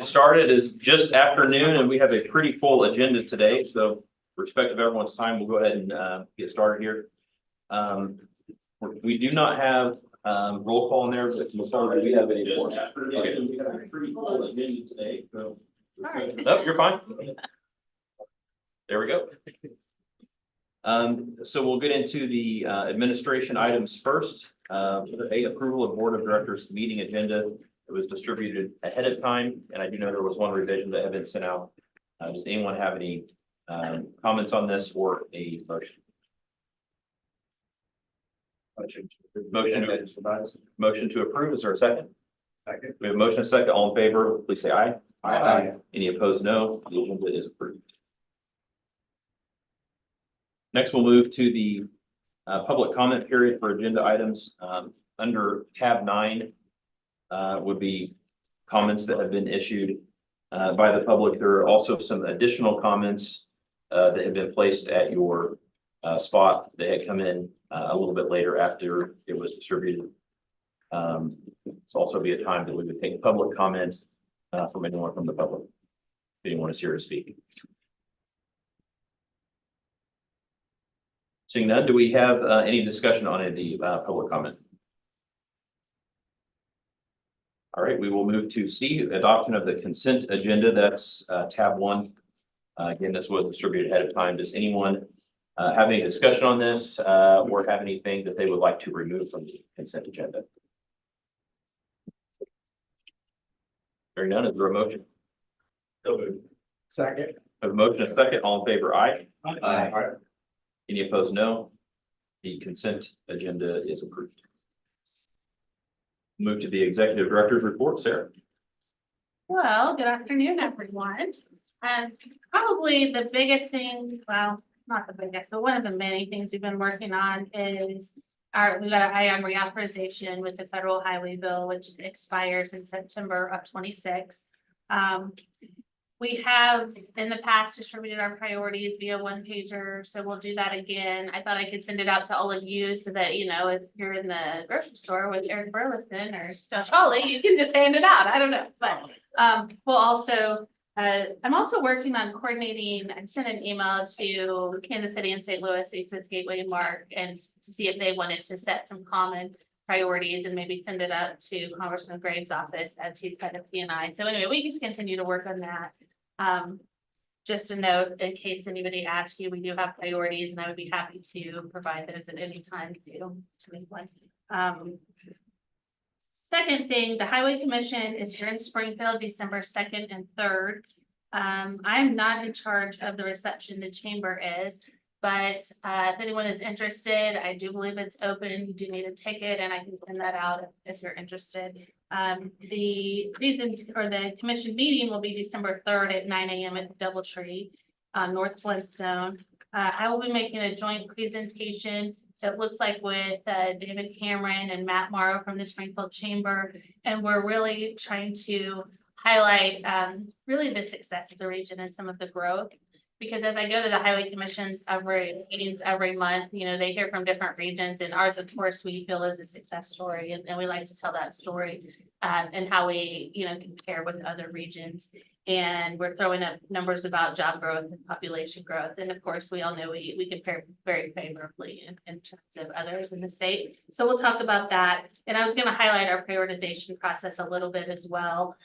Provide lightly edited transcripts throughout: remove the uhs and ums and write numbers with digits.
Started is just afternoon and we have a pretty full agenda today. So respect of everyone's time, we'll go ahead and get started here. We do not have roll call in there, but we'll start. Do we have any more? Okay. We have a pretty full agenda today. So. Nope, you're fine. There we go. So we'll get into the administration items first. Approval of board of directors meeting agenda. It was distributed ahead of time, and I do know there was one revision that had been sent out. Does anyone have any comments on this or a motion? Motion to approve. Is there a second? Second. We have a motion and a second. All in favor, please say aye. Aye. Any opposed, no. The agenda is approved. Next, we'll move to the public comment period for agenda items. Under tab 9 would be comments that have been issued by the public. There are also some additional comments that have been placed at your spot. They had come in a little bit later after it was distributed. It's also be a time that we would take public comment from anyone from the public. If anyone is here to speak. Seeing none, do we have any discussion on the public comment? All right, we will move to C, adoption of the consent agenda. That's tab 1. Again, this was distributed ahead of time. Does anyone have any discussion on this or have anything that they would like to remove from the consent agenda? Hearing none, is there a motion? So moved. Second. A motion and a second. All in favor, aye. Aye. Any opposed, no. The consent agenda is approved. Move to the executive director's report, Sarah. Well, good afternoon, everyone. Probably the biggest thing, well, not the biggest, but one of the many things we've been working on is we got an IM reauthorization with the federal highway bill, which expires in September of 26. We have in the past distributed our priorities via one pager, so we'll do that again. I thought I could send it out to all of you so that, you know, if you're in the grocery store with Eric Burleson or Josh Hawley, you can just hand it out. I don't know, but we'll also, I'm also working on coordinating. I sent an email to Kansas City and St. Louis, Eastwood's Gateway and Mark, and to see if they wanted to set some common priorities and maybe send it out to Congressman Graves' office as he's head of TNI. So anyway, we just continue to work on that. Just a note in case anybody asks you, we do have priorities and I would be happy to provide those at any time to make one. Second thing, the Highway Commission is here in Springfield, December 2nd and 3rd. I'm not in charge of the reception, the chamber is, but if anyone is interested, I do believe it's open. You do need a ticket and I can send that out if you're interested. The commission meeting will be December 3rd at 9 a.m. at the Doubletree on North Flintstone. I will be making a joint presentation that looks like with David Cameron and Matt Morrow from the Springfield Chamber. And we're really trying to highlight really the success of the region and some of the growth. Because as I go to the highway commissions meetings every month, you know, they hear from different regions, and ours, of course, we feel is a success story, and we like to tell that story and how we, you know, compare with other regions. And we're throwing up numbers about job growth and population growth, and of course, we all know we compare very favorably in terms of others in the state. So we'll talk about that, and I was going to highlight our prioritization process a little bit as well.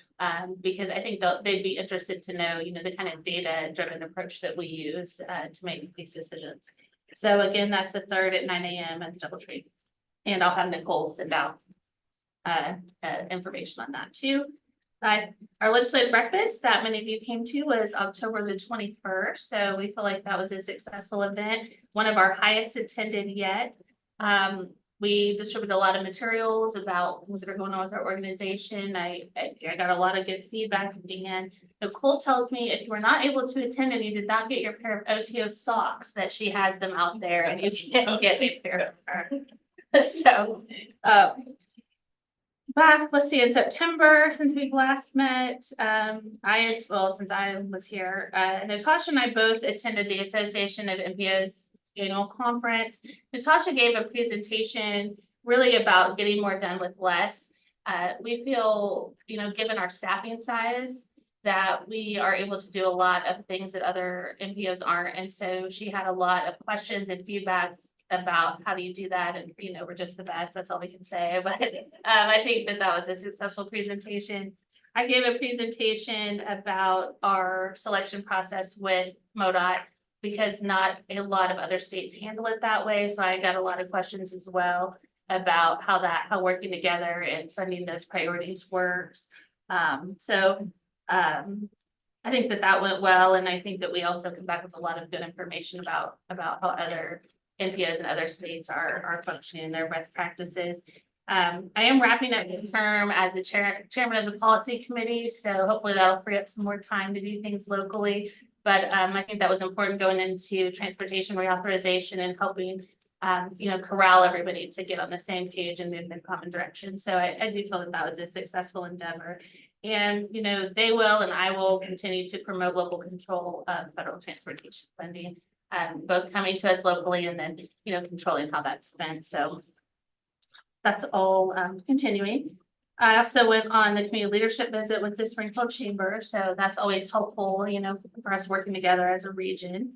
Because I think they'd be interested to know, you know, the kind of data-driven approach that we use to make these decisions. So again, that's the 3rd at 9 a.m. at the Doubletree. And I'll have Nicole send out information on that too. Our legislative breakfast that many of you came to was October the 21st. So we feel like that was a successful event, one of our highest attended yet. We distributed a lot of materials about things that are going on with our organization. I got a lot of good feedback from Dan. Nicole tells me if you were not able to attend and you did not get your pair of OTO socks, that she has them out there and you can get a pair of her. So, back, let's see, in September, since we've last met, since I was here, Natasha and I both attended the Association of MPOs annual conference. Natasha gave a presentation really about getting more done with less. We feel, you know, given our staffing size that we are able to do a lot of things that other MPOs aren't. And so she had a lot of questions and feedbacks about how do you do that? And, you know, we're just the best. That's all we can say. But I think that that was a successful presentation. I gave a presentation about our selection process with MoDOT because not a lot of other states handle it that way. So I got a lot of questions as well about how working together and funding those priorities works. I think that that went well, and I think that we also come back with a lot of good information about how other NPOs and other states are functioning in their best practices. I am wrapping up the term as the chairman of the policy committee, so hopefully that'll free up some more time to do things locally. But I think that was important going into transportation reauthorization and helping you know, corral everybody to get on the same page and move in a common direction. So I do feel that that was a successful endeavor. And, you know, they will, and I will continue to promote local control of federal transportation funding, both coming to us locally and then, you know, controlling how that's spent. So that's all continuing. I also went on the community leadership visit with the Springfield Chamber. So that's always helpful, you know, for us working together as a region.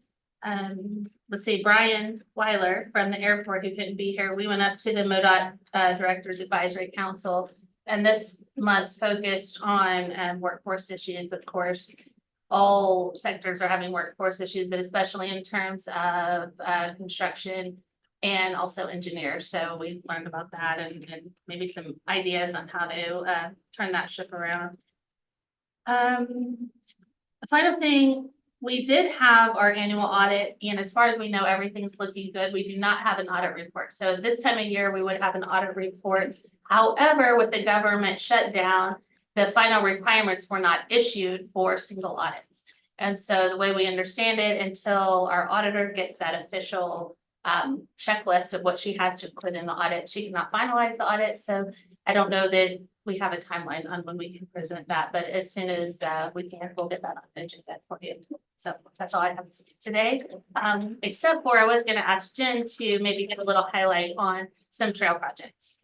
Let's see, Brian Weiler from the airport, who couldn't be here. We went up to the MoDOT Directors Advisory Council, and this month focused on workforce issues. Of course, all sectors are having workforce issues, but especially in terms of construction and also engineers. So we learned about that and maybe some ideas on how to turn that ship around. The final thing, we did have our annual audit, and as far as we know, everything's looking good. We do not have an audit report. So this time of year, we would have an audit report. However, with the government shutdown, the final requirements were not issued for single audits. And so the way we understand it, until our auditor gets that official checklist of what she has to include in the audit, she cannot finalize the audit. So I don't know that we have a timeline on when we can present that, but as soon as we can, we'll get that on the agenda for you. So that's all I have today. Except for I was going to ask Jen to maybe give a little highlight on some trail projects.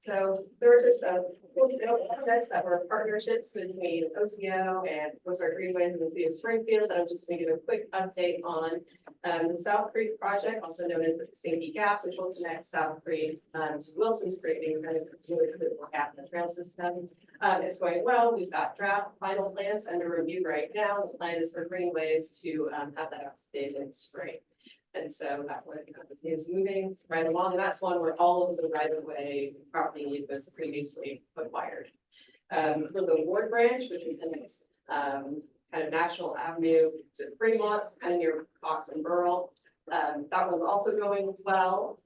So there were just projects that were partnerships between OTO and Ozark Greenways and the city of Springfield. I'm just going to give a quick update on the South Creek project, also known as the Sinky Gap, which will connect South Creek to Wilson's Creek, being kind of really critical gap in the trail system. It's going well. We've got draft final plans under review right now. The plan is for Greenways to have that out to bid in spring. And so that one is moving right along. And that's one where all of the right of way property was previously acquired. For the Ward Branch, which is the next kind of National Avenue to Fremont, kind of near Cox and Burrell. That one's also going well.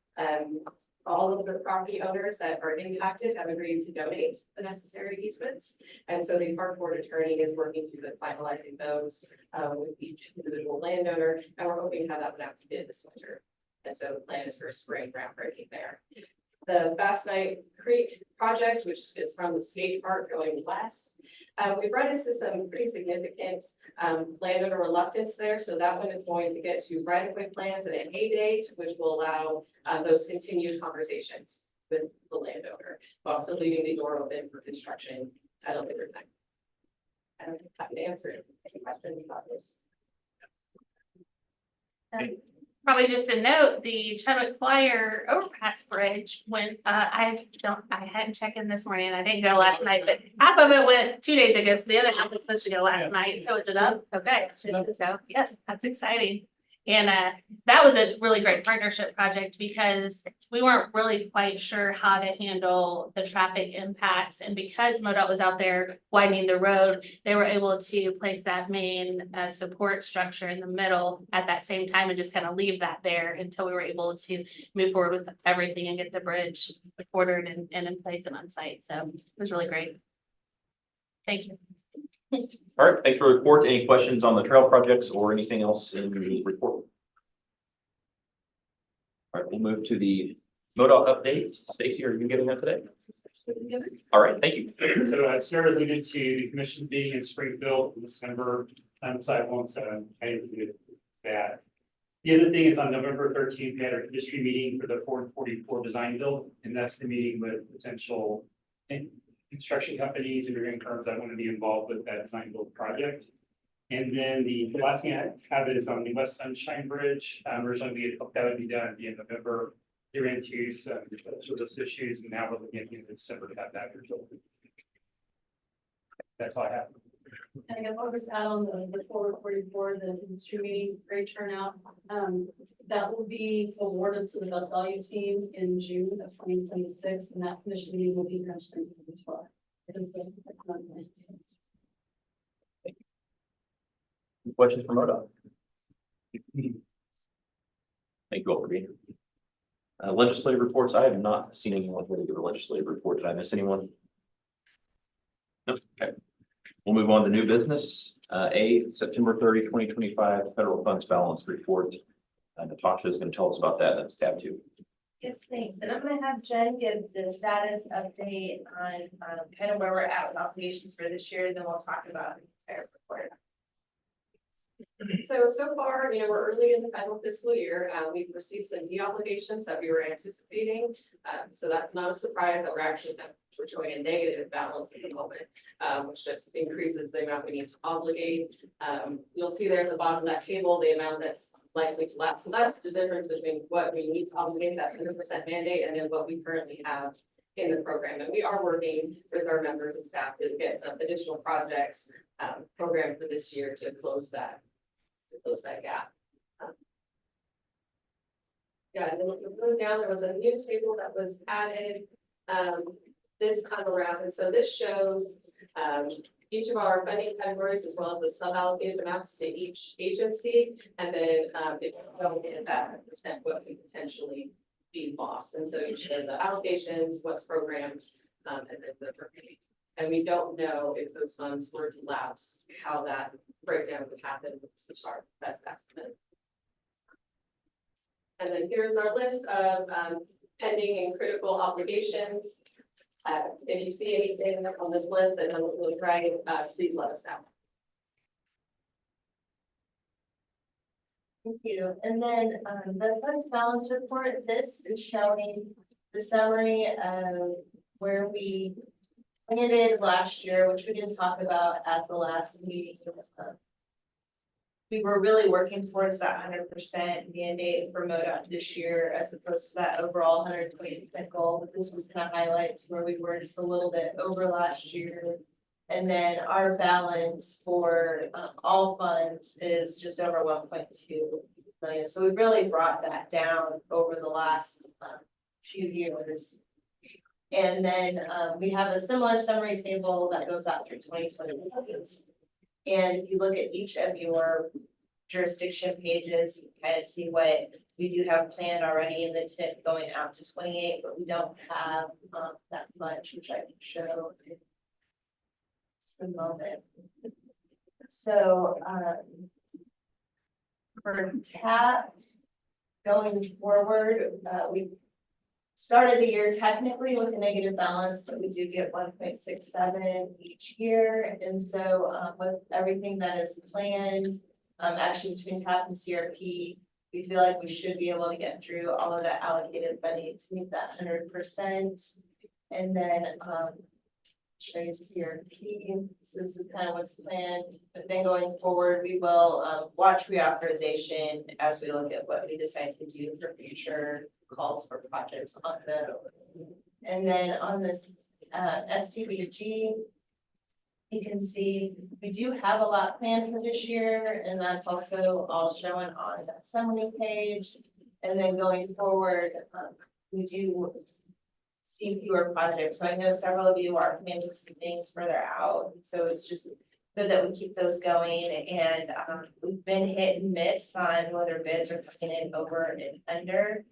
All of the property owners that are impacted have agreed to donate the necessary easements. And so the park board attorney is working through the finalizing those with each individual landowner. And we're hoping to have that one out to bid this winter. And so the plan is for a spring groundbreaking there. The Fast Night Creek project, which is from the skate park going west. We've run into some pretty significant landowner reluctance there. So that one is going to get to right-of-way plans and an A date, which will allow those continued conversations with the landowner while still leaving the door open for construction at a later time. I'm happy to answer any questions about this. Probably just a note, the Chadwick Flyer overpass bridge went, I hadn't checked in this morning and I didn't go last night, but half of it went 2 days ago. So the other half was supposed to go last night. So is it up? Okay. So yes, that's exciting. And that was a really great partnership project because we weren't really quite sure how to handle the traffic impacts. And because MoDOT was out there widening the road, they were able to place that main support structure in the middle at that same time and just kind of leave that there until we were able to move forward with everything and get the bridge ordered and in place and on site. So it was really great. Thank you. All right, thanks for the report. Any questions on the trail projects or anything else in the report? All right, we'll move to the MoDOT update. Stacy, are you giving that today? All right, thank you. So I started alluded to the commission meeting in Springfield in December. So I won't do that. The other thing is on November 13th, we had our industry meeting for the 444 design build, and that's the meeting with potential construction companies and engineering firms that want to be involved with that design build project. And then the last thing I have is on the West Sunshine Bridge. Originally, we had hoped that would be done at the end of November. They ran into some service issues, and now we're looking at the end of December to have that resolved. That's all I have. And I'll just add on the 444, the industry meeting, great turnout. That will be awarded to the best value team in June of 2026, and that commission meeting will be in Spring as well. Questions from OTO? Thank you all for being here. Legislative reports, I have not seen anyone really give a legislative report. Did I miss anyone? No, okay. We'll move on to new business. September 30, 2025 federal funds balance report. Natasha is going to tell us about that. That's tab 2. Yes, thanks. And I'm gonna have Jen give the status update on kind of where we're at with obligations for this year, then we'll talk about the entire report. So far, we're early in the final fiscal year. We've received some de-obligations that we were anticipating. So that's not a surprise that we're showing a negative balance at the moment, which just increases the amount we need to obligate. You'll see there at the bottom of that table, the amount that's likely to lapse. So that's the difference between what we need to obligate, that 100% mandate, and then what we currently have in the program. And we are working with our members and staff to get some additional projects programmed for this year to close that gap. Yeah, and then going down, there was a new table that was added this time around. And so this shows each of our funding categories as well as the sub-allocated amounts to each agency. And then if you don't get that percent, what could potentially be lost. And so you show the allocations, what's programs, and then the remaining. And we don't know if those funds were to lapse, how that breakdown would happen. This is our best estimate. And then here's our list of pending and critical obligations. If you see anything on this list that doesn't look right, please let us know. Thank you. And then the funds balance report, this is showing the summary of where we ended last year, which we didn't talk about at the last meeting. We were really working towards that 100% mandate for MoDOT this year, as opposed to that overall 120% goal. But this was kind of highlights where we were just a little bit over last year. And then our balance for all funds is just over 1.2 million. So we've really brought that down over the last few years. And then we have a similar summary table that goes out through 2021. And if you look at each of your jurisdiction pages, you kind of see what we do have planned already in the tip going out to 28, but we don't have that much, which I can show in just a moment. So for TAP going forward, we started the year technically with a negative balance, but we do get 1.67 each year. And so with everything that is planned, actually between TAP and CRP, we feel like we should be able to get through all of that allocated funding to meet that 100%. And then show you CRP. So this is kind of what's planned. But then going forward, we will watch reauthorization as we look at what we decide to do for future calls for projects on the. And then on this STBG, you can see we do have a lot planned for this year, and that's also all shown on that summary page. And then going forward, we do see fewer projects. So I know several of you are planning some things further out. So it's just good that we keep those going. And we've been hit and miss on whether bids are coming in over and under.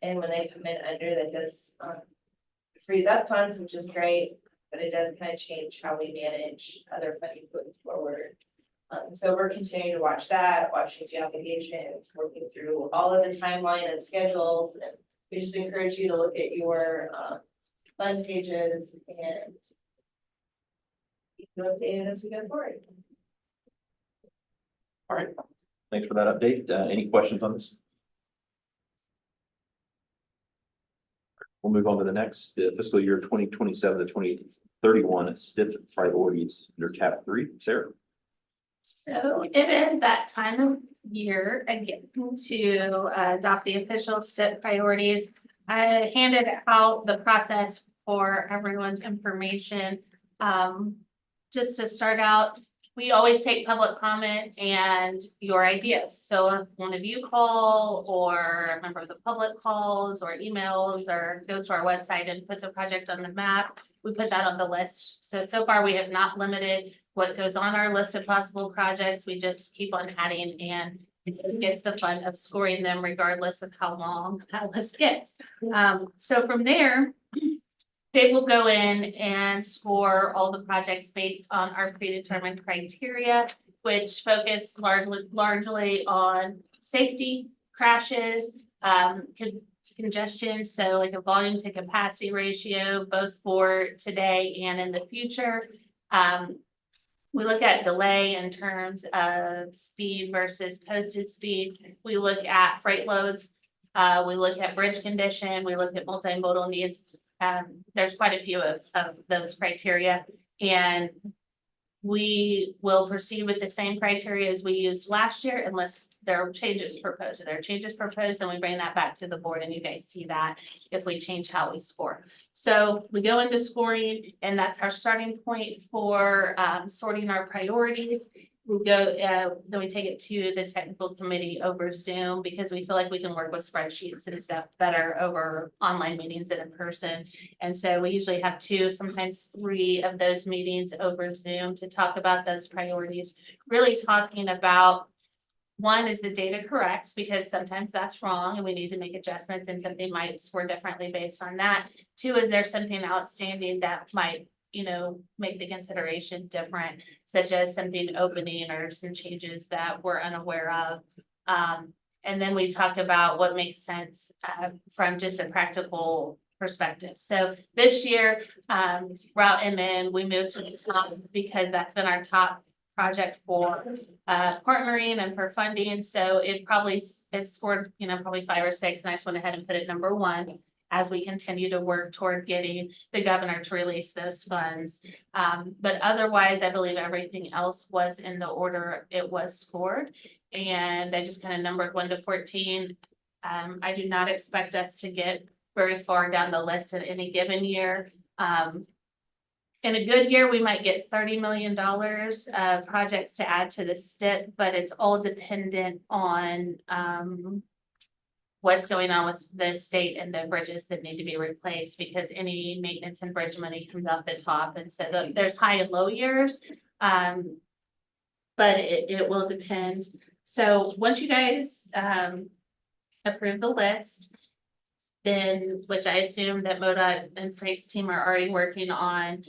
And when they come in under, that does freeze up funds, which is great, but it does kind of change how we manage other funding going forward. So we're continuing to watch that, watching the obligations, working through all of the timeline and schedules. And we just encourage you to look at your fund pages and keep you updated as we go forward. All right. Thanks for that update. Any questions on this? We'll move on to the next fiscal year 2027 to 31, STIP priorities under tab 3. Sarah? So it is that time of year again to adopt the official STIP priorities. I handed out the process for everyone's information. Just to start out, we always take public comment and your ideas. So if one of you call or a member of the public calls or emails or goes to our website and puts a project on the map, we put that on the list. So far we have not limited what goes on our list of possible projects. We just keep on adding, and it gets the fun of scoring them regardless of how long that list gets. So from there, Dave will go in and score all the projects based on our predetermined criteria, which focus largely on safety, crashes, congestion, so like a volume to capacity ratio, both for today and in the future. We look at delay in terms of speed versus posted speed. We look at freight loads. We look at bridge condition. We look at multimodal needs. There's quite a few of those criteria, and we will proceed with the same criteria as we used last year unless there are changes proposed. If there are changes proposed, then we bring that back to the board and you guys see that if we change how we score. So we go into scoring, and that's our starting point for sorting our priorities. We go, then we take it to the technical committee over Zoom because we feel like we can work with spreadsheets and stuff better over online meetings than in person. And so we usually have 2, sometimes 3 of those meetings over Zoom to talk about those priorities, really talking about, one, is the data correct? Because sometimes that's wrong and we need to make adjustments and something might score differently based on that. 2, is there something outstanding that might, make the consideration different, such as something opening or some changes that we're unaware of. And then we talk about what makes sense from just a practical perspective. So this year, Route MN, we moved to the top because that's been our top project for partnering and for funding. So it scored, probably 5 or 6, and I just went ahead and put it number 1 as we continue to work toward getting the governor to release those funds. But otherwise, I believe everything else was in the order it was scored. And I just kind of numbered 1 to 14. I do not expect us to get very far down the list in any given year. In a good year, we might get $30 million of projects to add to the STIP, but it's all dependent on what's going on with the state and the bridges that need to be replaced, because any maintenance and bridge money comes out the top. And so there's high and low years, but it will depend. So once you guys approve the list, then, which I assume that MoDOT and Frank's team are already working on,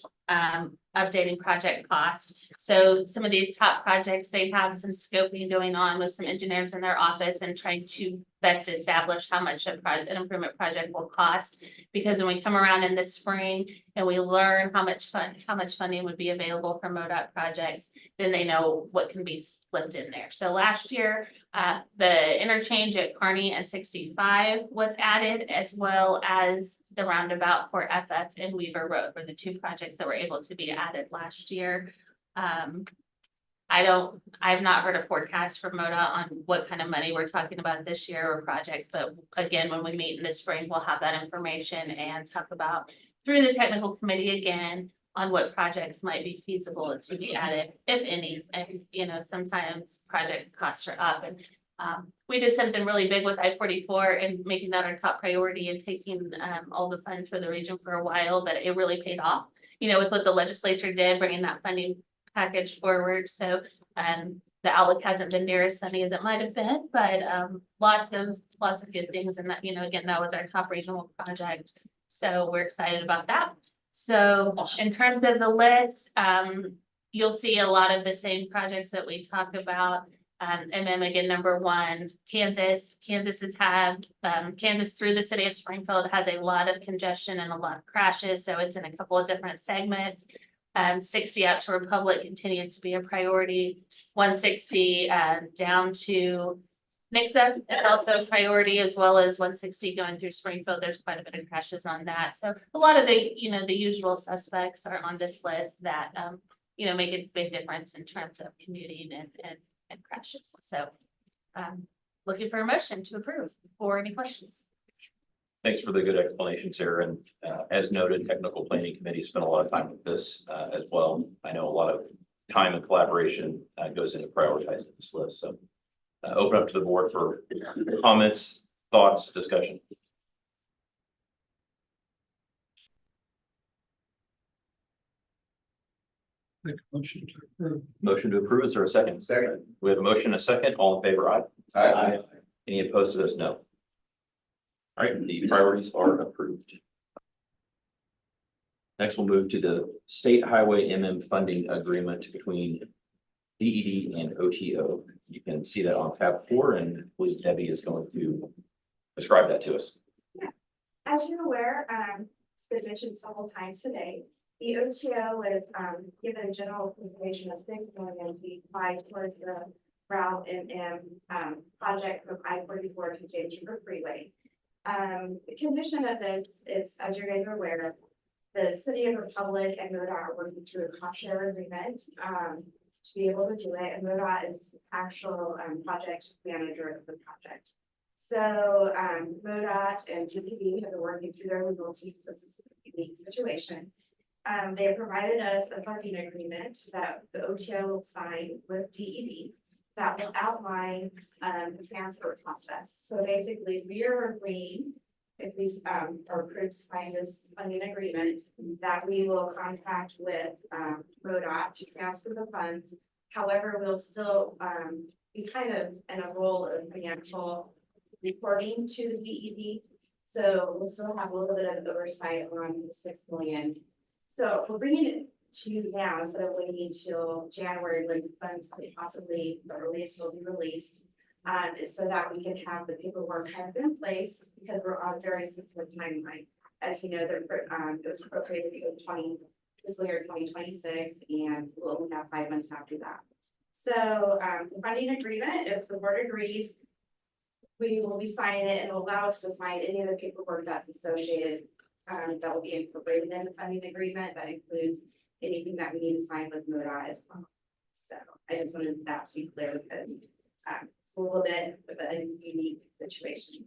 updating project cost. So some of these top projects, they have some scoping going on with some engineers in their office and trying to best establish how much an improvement project will cost. Because when we come around in the spring and we learn how much funding would be available for MoDOT projects, then they know what can be slipped in there. So last year, the interchange at Kearney and 65 was added, as well as the roundabout for FF and Weaver Road were the 2 projects that were able to be added last year. I've not heard a forecast from MoDOT on what kind of money we're talking about this year or projects, but again, when we meet in the spring, we'll have that information and talk about through the technical committee again on what projects might be feasible to be added, if any. And sometimes projects costs are up, and we did something really big with I-44 and making that our top priority and taking all the funds for the region for a while, but it really paid off, with what the legislature did, bringing that funding package forward. So the outlook hasn't been near as sunny as it might have been, but lots of good things. And that, again, that was our top regional project. So we're excited about that. So in terms of the list, you'll see a lot of the same projects that we talk about. Again, number 1, Kansas through the city of Springfield has a lot of congestion and a lot of crashes. So it's in a couple of different segments. 60 out to Republic continues to be a priority. 160 down to mix-up and also priority, as well as 160 going through Springfield. There's quite a bit of crashes on that. So a lot of the, the usual suspects are on this list that, make a big difference in terms of commuting and crashes. So looking for a motion to approve or any questions. Thanks for the good explanation, Sarah. And as noted, technical planning committee spent a lot of time with this as well. I know a lot of time and collaboration goes into prioritizing this list. So open up to the board for comments, thoughts, discussion. Make a motion to approve. Motion to approve. Is there a second? Second. We have a motion, a second. All in favor, aye. Aye. Any opposed to this? No. All right, the priorities are approved. Next, we'll move to the state highway funding agreement between DED and OTO. You can see that on tab 4, and I believe Debbie is going to describe that to us. As you're aware, it's been mentioned several times today, the OTO was given general information of $6 million to be applied towards the route and project from I-44 to James River Freeway. The condition of this is, as you guys are aware, the City of Republic and MoDOT are working through a cost share agreement to be able to do it. And MoDOT is actual project manager of the project. So MoDOT and DPD have been working through their legal teams. This is a unique situation. They have provided us a funding agreement that the OTO will sign with DED that will outline the transfer process. So basically, we are agreeing, if we are approved to sign this funding agreement, that we will contract with MoDOT to transfer the funds. However, we'll still be kind of in a role of financial reporting to the DED. So we'll still have a little bit of oversight on the $6 million. So we're bringing it to you now instead of waiting till January when funds could possibly will be released. So that we can have the paperwork kind of in place because we're on a very sensitive timeline. As you know, it was appropriated in fiscal year 2026, and we'll only have 5 months after that. So the funding agreement, if the board agrees, we will be signing it and allow us to sign any of the paperwork that's associated that will be incorporated in the funding agreement. That includes anything that we need to sign with MoDOT as well. So I just wanted that to be clear because it's a little bit of a unique situation.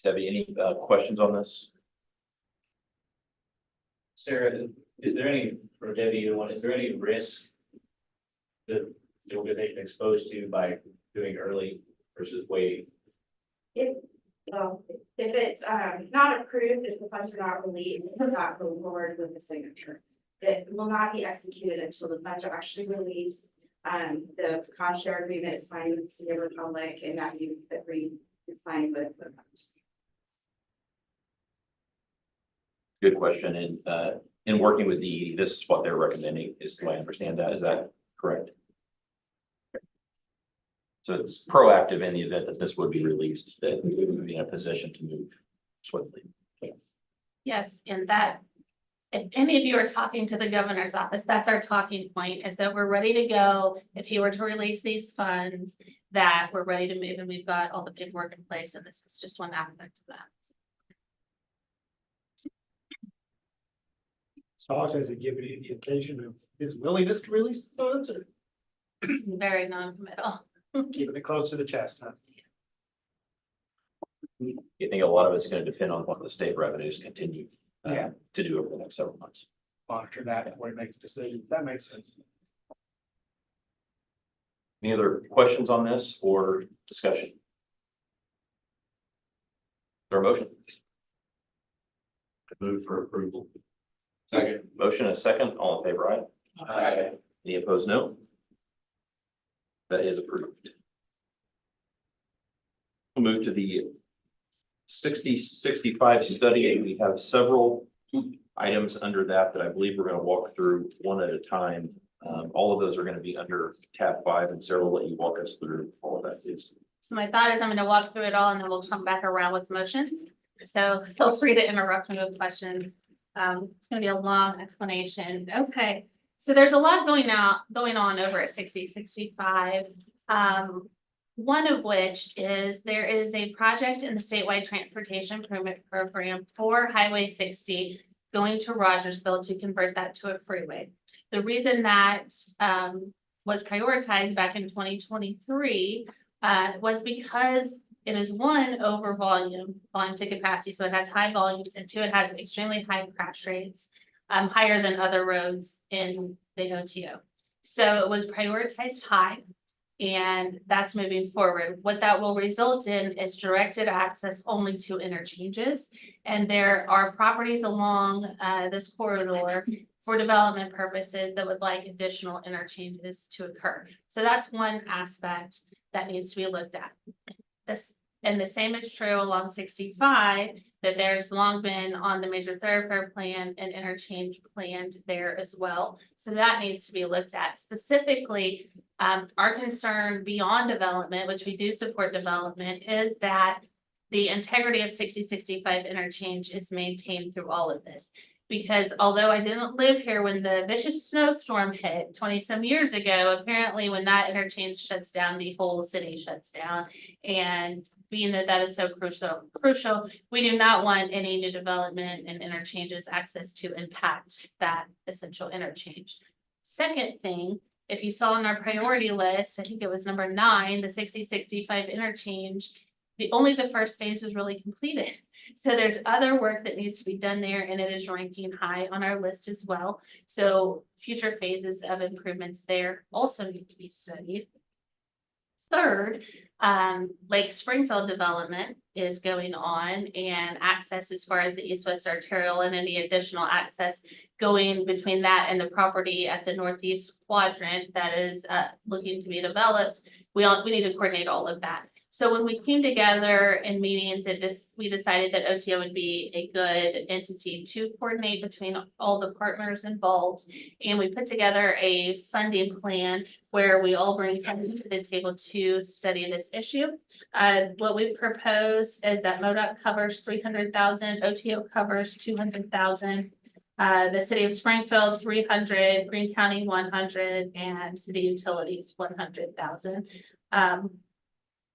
Debbie, any questions on this? Sarah, is there any, or Debbie, is there any risk that you'll get exposed to by doing early versus waiting? If it's not approved, if the funds are not released, we'll not go forward with the signature. That will not be executed until the funds are actually released. The cost share agreement is signed with the City of Republic, and that you agree to sign with the funds. Good question. And in working with DED, this is what they're recommending, is the way I understand that. Is that correct? So it's proactive in the event that this would be released, that we would be in a position to move swiftly. Yes. Yes, and that, if any of you are talking to the governor's office, that's our talking point, is that we're ready to go. If he were to release these funds, that we're ready to move and we've got all the paperwork in place, and this is just one aspect of that. So has it given any indication of his willingness to release the funds or Very non-committal. keeping it close to the chest? Huh? I think a lot of it's going to depend on what the state revenues continue Yeah. to do over the next several months. Monitor that before he makes a decision. That makes sense. Any other questions on this or discussion? Or motion? Move for approval. Second. Motion and a second. All in favor, aye. Aye. Any opposed, no. That is approved. We'll move to the 60-65 study. We have several items under that I believe we're going to walk through one at a time. All of those are going to be under tab 5, and Sarah will let you walk us through all of that, please. So my thought is I'm going to walk through it all and then we'll come back around with motions. So feel free to interrupt me with questions. It's going to be a long explanation. Okay. So there's a lot going on over at 60-65. One of which is there is a project in the statewide transportation improvement program for Highway 60 going to Rogersville to convert that to a freeway. The reason that was prioritized back in 2023 was because it is one, over volume to capacity, so it has high volumes, and two, it has extremely high crash rates, higher than other roads in the OTO. So it was prioritized high, and that's moving forward. What that will result in is directed access only to interchanges. And there are properties along this corridor for development purposes that would like additional interchanges to occur. So that's one aspect that needs to be looked at. And the same is true along 65, that there's long been on the major thoroughfare plan and interchange planned there as well. So that needs to be looked at specifically. Our concern beyond development, which we do support development, is that the integrity of 6065 interchange is maintained through all of this. Because although I didn't live here when the vicious snowstorm hit 20 some years ago, apparently when that interchange shuts down, the whole city shuts down. And being that that is so crucial, we do not want any new development and interchanges access to impact that essential interchange. Second thing, if you saw on our priority list, I think it was number 9, the 6065 interchange, only the first phase was really completed. So there's other work that needs to be done there, and it is ranking high on our list as well. So future phases of improvements there also need to be studied. Third, Lake Springfield development is going on, and access as far as the east-west arterial and any additional access going between that and the property at the northeast quadrant that is looking to be developed. We need to coordinate all of that. So when we came together in meetings, we decided that OTO would be a good entity to coordinate between all the partners involved. And we put together a funding plan where we all bring funding to the table to study this issue. What we propose is that MoDOT covers 300,000, OTO covers 200,000. The city of Springfield, 300, Greene County, 100, and city utilities, 100,000.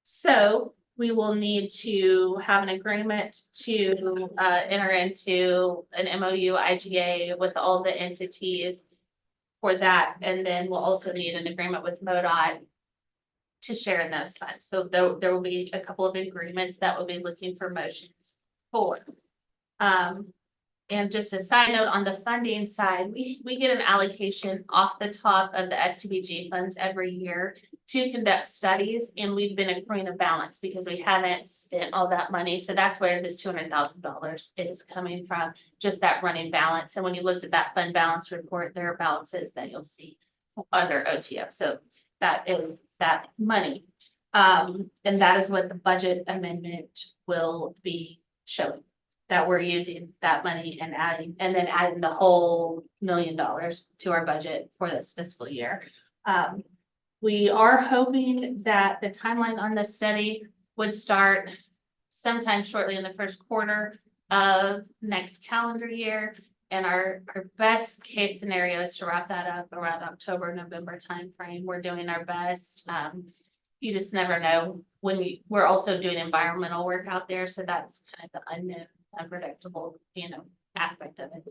So we will need to have an agreement to enter into an MOU IGA with all the entities for that. And then we'll also need an agreement with MoDOT to share in those funds. So there will be a couple of agreements that will be looking for motions for. And just a side note on the funding side, we get an allocation off the top of the STBG funds every year to conduct studies, and we've been accruing a balance because we haven't spent all that money. So that's where this $200,000 is coming from, just that running balance. And when you looked at that fund balance report, there are balances that you'll see under OTO. So that is that money. And that is what the budget amendment will be showing, that we're using that money and adding the whole $1 million to our budget for this fiscal year. We are hoping that the timeline on this study would start sometime shortly in the first quarter of next calendar year. And our best case scenario is to wrap that up around October, November timeframe. We're doing our best. You just never know when we're also doing environmental work out there. So that's kind of the unknown, unpredictable, aspect of it.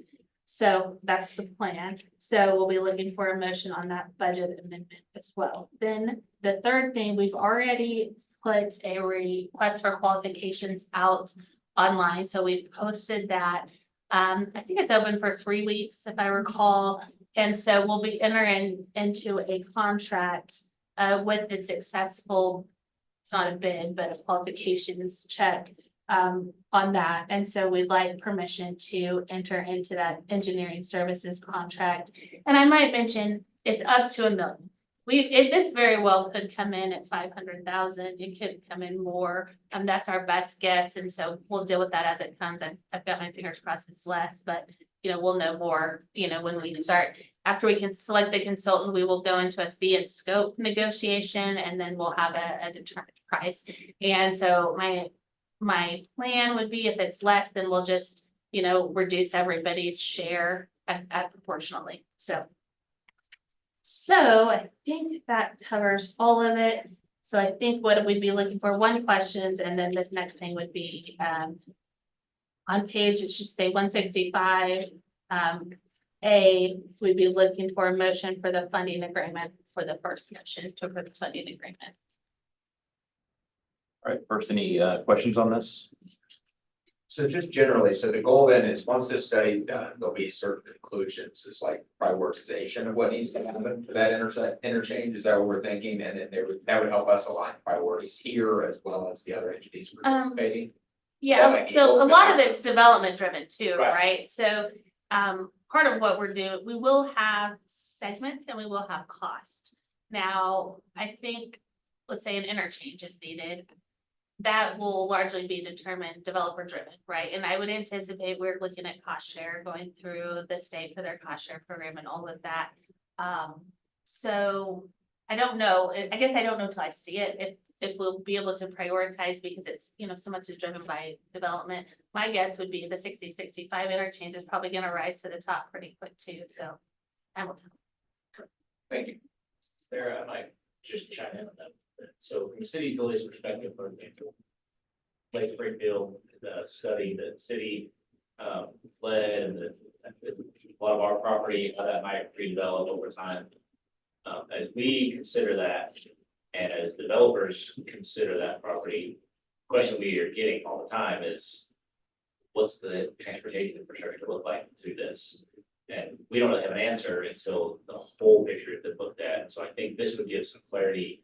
So that's the plan. So we'll be looking for a motion on that budget amendment as well. Then the third thing, we've already put a request for qualifications out online. So we've posted that. I think it's open for 3 weeks, if I recall. And so we'll be entering into a contract with the successful, it's not a bid, but a qualifications check on that. And so we'd like permission to enter into that engineering services contract. And I might mention it's up to $1 million. This very well could come in at 500,000. It could come in more. That's our best guess. And so we'll deal with that as it comes. I've got my fingers crossed it's less, but we'll know more, when we start. After we can select the consultant, we will go into a fee and scope negotiation, and then we'll have a determined price. And so my plan would be, if it's less, then we'll just, reduce everybody's share at proportionally. So So I think that covers all of it. So I think what we'd be looking for, one questions, and then this next thing would be, on page, it should say 165. We'd be looking for a motion for the funding agreement for the first motion to approve the funding agreement. All right, first, any questions on this? So just generally, so the goal then is once this study is done, there'll be certain conclusions, it's like prioritization of what needs to happen for that interchange, is that what we're thinking? And then that would help us align priorities here as well as the other entities participating. Yeah, might be so a open. lot of it's development driven too, Right. right? So, part of what we're doing, we will have segments and we will have cost. Now, I think, let's say an interchange is needed. That will largely be determined developer driven, right? And I would anticipate we're looking at cost share going through the state for their cost share program and all of that. So I don't know, I guess I don't know till I see it, if we'll be able to prioritize because it's, so much is driven by development. My guess would be the 60-65 interchange is probably gonna rise to the top pretty quick too, so. I will tell. Thank you. Sarah, I might just chime in on that. So from a city utilities perspective, for example, Lake Springfield, the study that the city led and a lot of our property, how that might redevelop over time. As we consider that, and as developers consider that property, the question we are getting all the time is, what's the transportation infrastructure look like through this? And we don't really have an answer until the whole picture has been looked at. And so I think this would give some clarity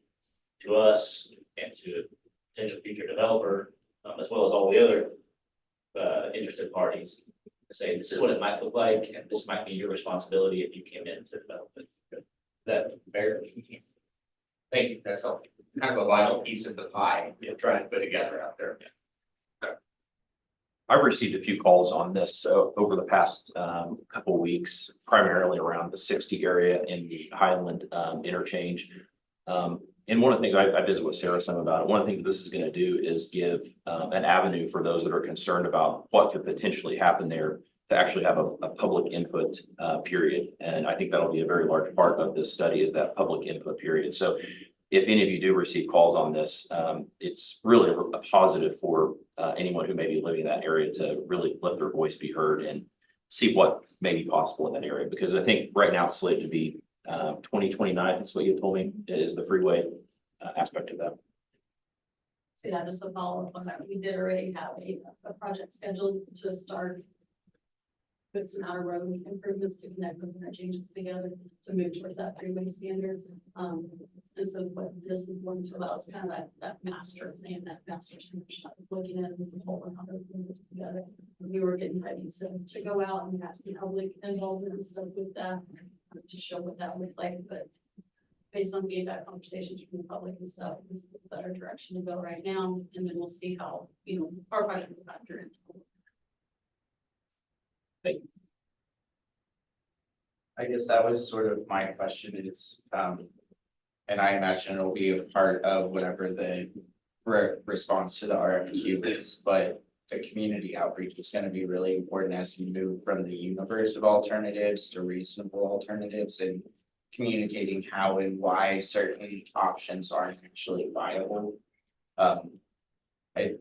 to us and to a potential future developer, as well as all the other interested parties, to say, this is what it might look like, and this might be your responsibility if you came in to develop it. That fair? Yes. Thank you, that's all, kind of a vital piece of the pie, trying to put together out there. I've received a few calls on this over the past couple of weeks, primarily around the 60 area in the Highland interchange. And one of the things I visited with Sarah some about it, one of the things this is going to do is give an avenue for those that are concerned about what could potentially happen there to actually have a public input period. And I think that'll be a very large part of this study is that public input period. So if any of you do receive calls on this, it's really a positive for anyone who may be living in that area to really let their voice be heard and see what may be possible in that area. Because I think right now it's slated to be 2029 is what you told me is the freeway aspect of that. So yeah, just to follow up on that, we did already have a project scheduled to start with some outer road improvements to connect those interchanges together to move towards that freeway standard. And so what this is going to allow is kind of that master plan, that master snapshot, looking at the whole and how they're putting this together. We were getting ready to go out and have some public involvement and stuff with that to show what that looked like, but based on feedback conversations from the public and stuff, this is a better direction to go right now, and then we'll see how, our project will factor in. I guess that was sort of my question is, and I imagine it'll be a part of whatever the response to the RFQ is, but the community outreach is gonna be really important as you move from the universe of alternatives to reasonable alternatives and communicating how and why certain options aren't actually viable. I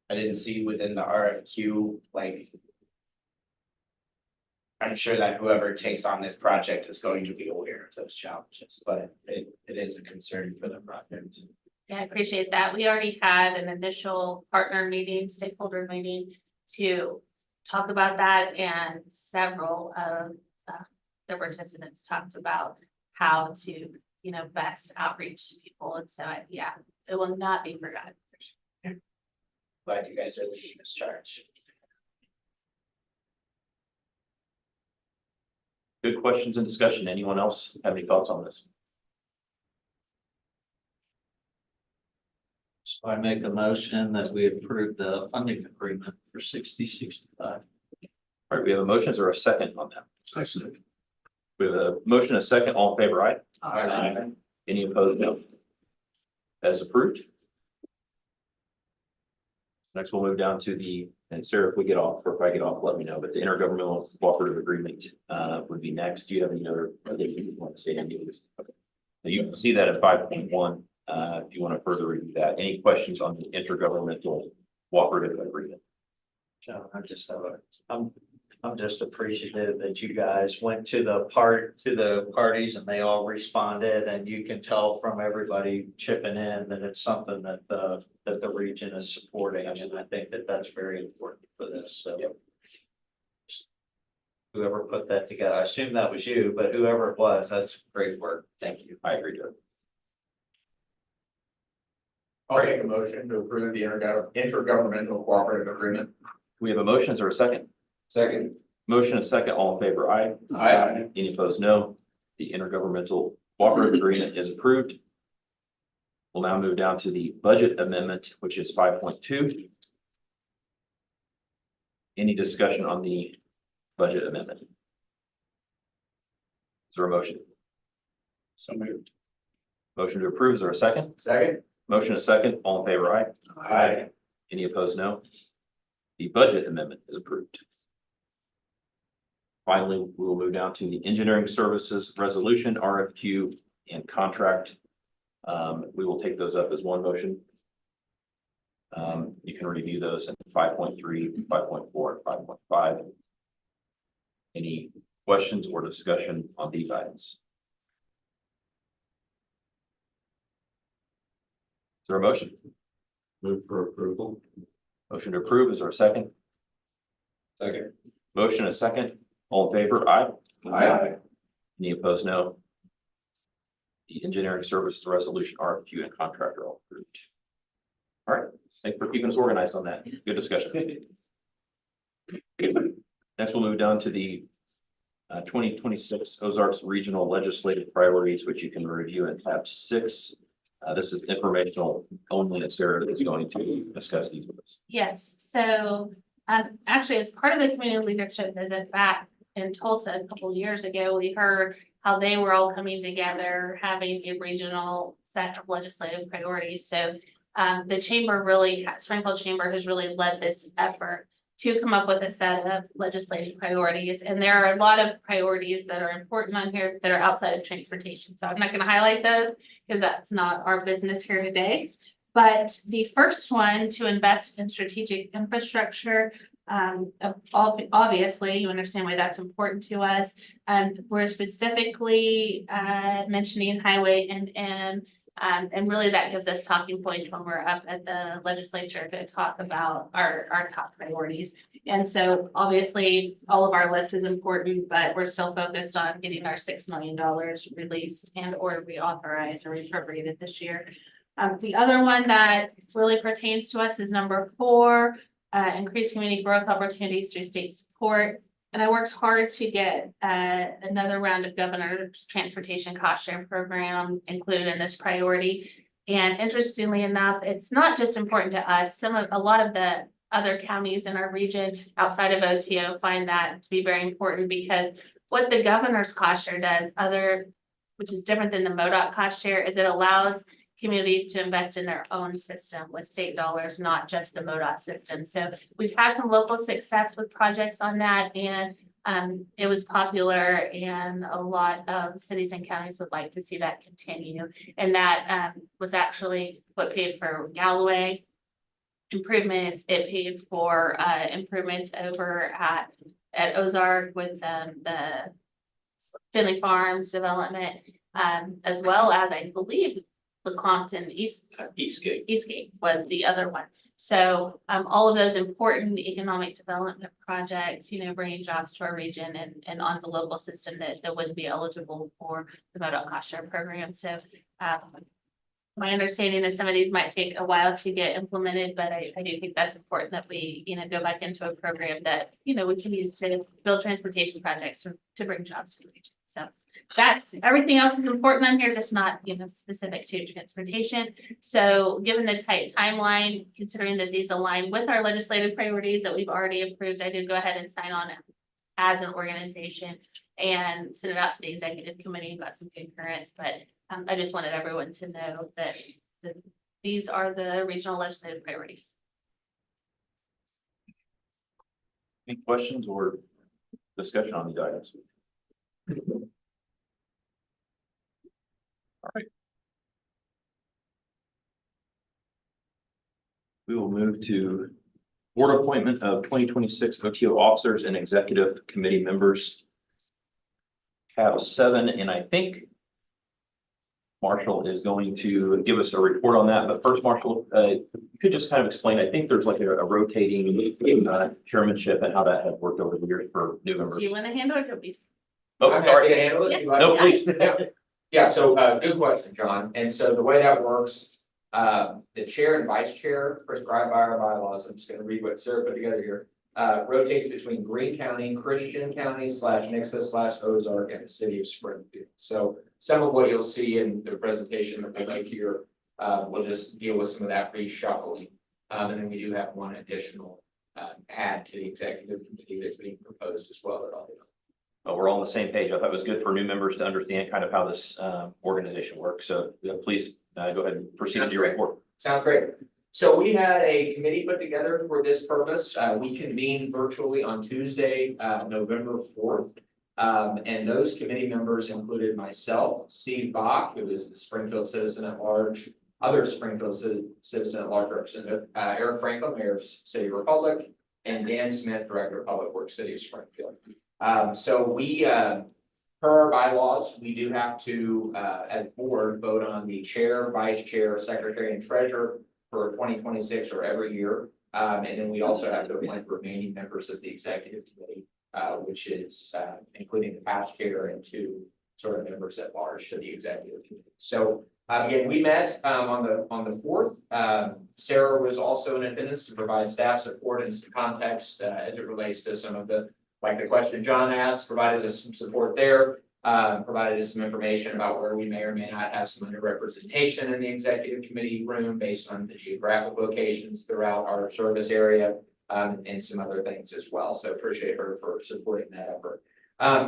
didn't see within the RFQ, like, I'm sure that whoever takes on this project is going to be aware of those challenges, but it is a concern for the project. Yeah, I appreciate that. We already had an initial partner meeting, stakeholder meeting to talk about that, and several of the participants talked about how to, best outreach to people. And so, yeah, it will not be forgotten. Glad you guys are leading this charge. Good questions and discussion. Anyone else have any thoughts on this? So I make a motion that we approve the funding agreement for 60-65. All right, we have a motion. Is there a second on that? We have a motion, a second, all in favor, aye? Aye. Any opposed, no. That is approved. Next, we'll move down to the And Sarah, if we get off, or if I get off, let me know, but the intergovernmental cooperative agreement, would be next. Do you have any other, that you want to say any of this? Okay. So you can see that at 5.1, if you want to further review that. Any questions on the intergovernmental cooperative agreement? John, I'm just appreciative that you guys went to the parties and they all responded, and you can tell from everybody chipping in that it's something that the region is supporting, and I think that that's very important for this, so. Yep. Whoever put that together, I assume that was you, but whoever it was, that's great work, thank you. I agree, Joe. I'll make a motion to approve the intergovernmental cooperative agreement. We have a motion, is there a second? Second. Motion and second, all in favor, aye. Aye. Any opposed, no. The intergovernmental cooperative agreement is approved. We'll now move down to the budget amendment, which is 5.2. Any discussion on the budget amendment? Is there a motion? So moved. Motion to approve, is there a second? Second. Motion a second, all in favor, aye. Aye. Any opposed, no. The budget amendment is approved. Finally, we will move down to the engineering services resolution, RFQ and contract. We will take those up as one motion. You can review those in 5.3, 5.4, and 5.5. Any questions or discussion on these items? Is there a motion? Move for approval. Motion to approve, is there a second? Second. Motion a second, all in favor, aye. Aye. Any opposed, no. The engineering services resolution, RFQ and contract are all approved. All right, thanks for keeping us organized on that. Good discussion. Next, we'll move down to the 2026 Ozarks Regional Legislative Priorities, which you can review in tab 6. This is informational only, and Sarah is going to discuss these with us. Yes, so actually, as part of the community leadership visit back in Tulsa a couple of years ago, we heard how they were all coming together, having a regional set of legislative priorities. So the chamber really, Springfield Chamber has really led this effort to come up with a set of legislative priorities. And there are a lot of priorities that are important on here that are outside of transportation. So I'm not going to highlight those because that's not our business here today. But the first one, to invest in strategic infrastructure, obviously you understand why that's important to us. We're specifically mentioning highway and really that gives us talking points when we're up at the legislature to talk about our top priorities. And so obviously all of our list is important, but we're still focused on getting our $6 million released and or reauthorized or reappropriated this year. The other one that really pertains to us is number 4, increase community growth opportunities through state support. And I worked hard to get another round of governor's transportation cost share program included in this priority. And interestingly enough, it's not just important to us. A lot of the other counties in our region outside of OTO find that to be very important, because what the governor's cost share does, which is different than the MoDOT cost share, is it allows communities to invest in their own system with state dollars, not just the MoDOT system. So we've had some local success with projects on that, and it was popular, and a lot of cities and counties would like to see that continue. And that was actually what paid for Galloway improvements. It paid for improvements over at Ozark with the Finley Farms development, as well as, I believe, the Compton Eastgate was the other one. So all of those important economic development projects, bringing jobs to our region and on the local system that wouldn't be eligible for the MoDOT cost share program. So my understanding is some of these might take a while to get implemented, but I do think that's important that we, go back into a program that, we can use to build transportation projects to bring jobs to the region. So everything else is important on here, just not, specific to transportation. So given the tight timeline, considering that these align with our legislative priorities that we've already approved, I did go ahead and sign on as an organization and send it out to the executive committee and got some concurrence. But I just wanted everyone to know that these are the regional legislative priorities. Any questions or discussion on these items? All right. We will move to board appointment of 2026 OTO officers and executive committee members. Have 7, and I think Marshall is going to give us a report on that. But first, Marshall, you could just kind of explain, I think there's like a rotating chairmanship and how that has worked over the years for new members. Do you want to handle it or me? Oh, I'm sorry. happy to handle it. You like- No, please. Yeah, so, good question, John. And so the way that works, the chair and vice chair prescribed by our bylaws, I'm just gonna read what Sarah put together here. Rotates between Greene County, Christian County / Ozark, and the city of Springfield. So some of what you'll see in the presentation that we'll make here, we'll just deal with some of that reshuffling. And then we do have one additional, add to the executive committee that's being proposed as well. That I'll do. We're all on the same page. I thought it was good for new members to understand kind of how this organization works. So please go ahead and proceed with your report. Sounds great. So we had a committee put together for this purpose. We convened virtually on Tuesday, November 4th. And those committee members included myself, Steve Bach, who is the Springfield citizen at large, other Springfield citizen at large representative, Eric Franklin, Mayor of City of Republic, and Dan Smith, Director of Public Works, City of Springfield. So we, per our bylaws, we do have to, as board, vote on the chair, vice chair, secretary, and treasurer for 2026 or every year. And then we also have to appoint remaining members of the executive committee, which is, including the past chair and 2 sort of members at large to the executive committee. So, again, we met, on the 4th. Sarah was also in attendance to provide staff support and some context, as it relates to some of the, like the question John asked, provided us some support there, provided us some information about where we may or may not have some underrepresentation in the executive committee room based on the geographic locations throughout our service area, and some other things as well. So appreciate her for supporting that effort.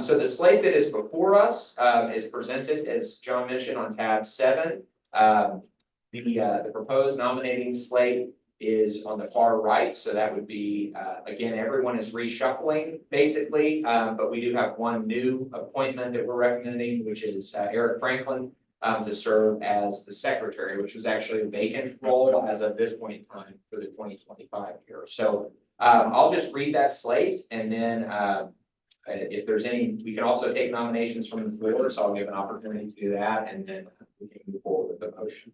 So the slate that is before us, is presented, as John mentioned, on tab 7. The proposed nominating slate is on the far right. So that would be, again, everyone is reshuffling basically, but we do have one new appointment that we're recommending, which is Eric Franklin, to serve as the secretary, which was actually a vacant role as of this point in time for the 2025 year. So I'll just read that slate, and then if there's any, we can also take nominations from the floor, so I'll give an opportunity to do that, and then we can move forward with the motion.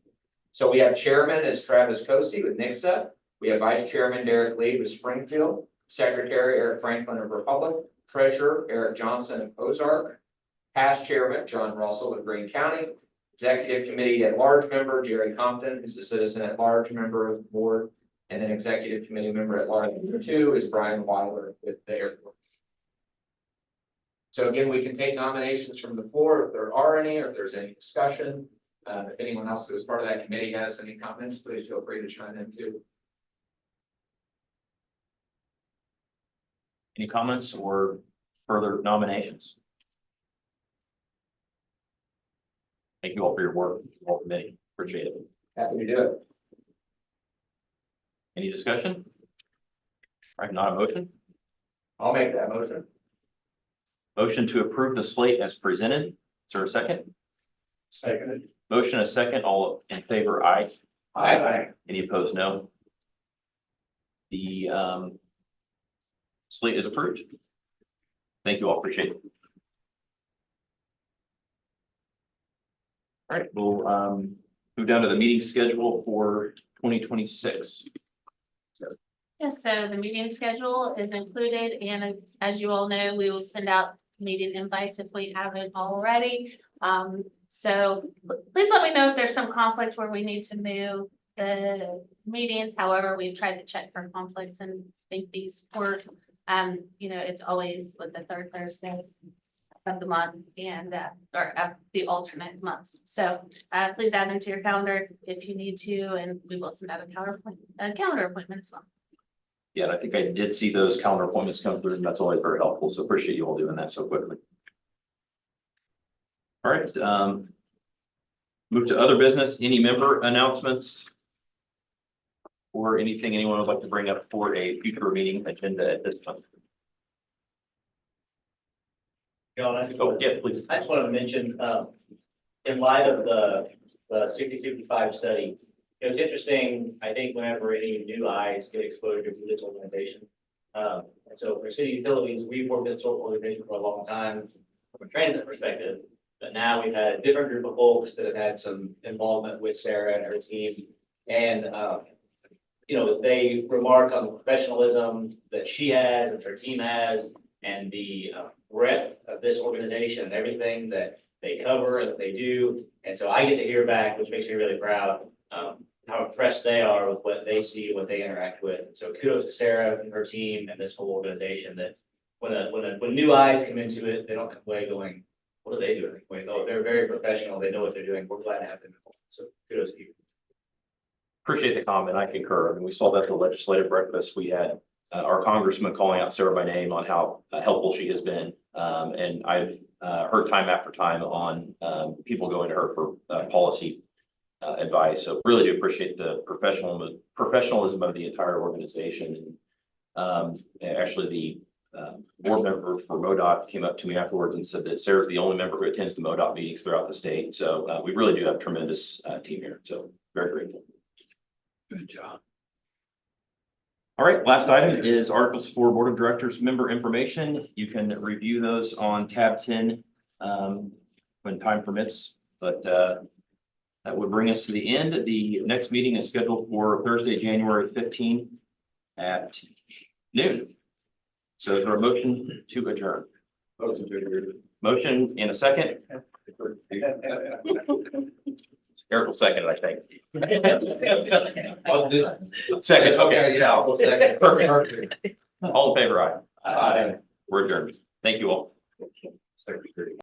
So we have chairman as Travis Kosey with Nixa. We have vice chairman Derek Lee with Springfield, secretary Eric Franklin of Republic, treasurer Eric Johnson of Ozark, past chairman John Russell with Greene County, executive committee at large member Jerry Compton, who's a citizen at large member of the board, and then executive committee member at large number 2 is Brian Weiler with the airport. So again, we can take nominations from the floor if there are any, or if there's any discussion. If anyone else who is part of that committee has any comments, please feel free to chime in too. Any comments or further nominations? Thank you all for your work, all committee. Appreciate it. Happy to do it. Any discussion? All right, not a motion. I'll make that motion. Motion to approve the slate as presented. Is there a second? Second. Motion a second. All in favor, aye. Aye. Any opposed, no. The slate is approved. Thank you all. Appreciate it. All right, we'll move down to the meeting schedule for 2026. Yes, so the meeting schedule is included, and as you all know, we will send out meeting invites if we haven't already. So please let me know if there's some conflict where we need to move the meetings. However, we've tried to check for conflicts and think these work. You know, it's always with the 3rd Thursday of the month and or the alternate months. So please add them to your calendar if you need to, and we will send out a calendar appointment as well. Yeah, and I think I did see those calendar appointments come through, and that's always very helpful. So appreciate you all doing that so quickly. All right, move to other business. Any member announcements or anything anyone would like to bring up for a future meeting agenda at this time? John, I just Oh, wanted, yeah, please. I just wanted to mention, in light of the 60-65 study, it was interesting, I think whenever any new eyes get exposure to this organization. And so for city utilities, we've worked with this organization for a long time from a transit perspective. But now we've had a different group of folks that have had some involvement with Sarah and her team. And, they remark on the professionalism that she has and her team has, and the breadth of this organization and everything that they cover and that they do. And so I get to hear back, which makes me really proud, how impressed they are with what they see, what they interact with. So kudos to Sarah and her team and this whole organization that when new eyes come into it, they don't come away going, what are they doing? Wait, no, they're very professional. They know what they're doing. We're glad to have them. So kudos to you. Appreciate the comment. I concur. I mean, we saw that at the legislative breakfast. We had our congressman calling out Sarah by name on how helpful she has been. And I've heard time after time on people going to her for policy advice. So really do appreciate the professionalism of the entire organization. And actually the board member for MoDOT came up to me afterwards and said that Sarah's the only member who attends the MoDOT meetings throughout the state. So we really do have a tremendous team here. So very grateful. Good job. All right, last item is articles for Board of Directors member information. You can review those on tab 10 when time permits, but that would bring us to the end. The next meeting is scheduled for Thursday, January 15 at noon. So is there a motion to adjourn? Motion in a second. Eric will second it, I think. I'll do it. Second, okay. Yeah, I'll second. Perfect. All in favor, aye. We're adjourned. Thank you all.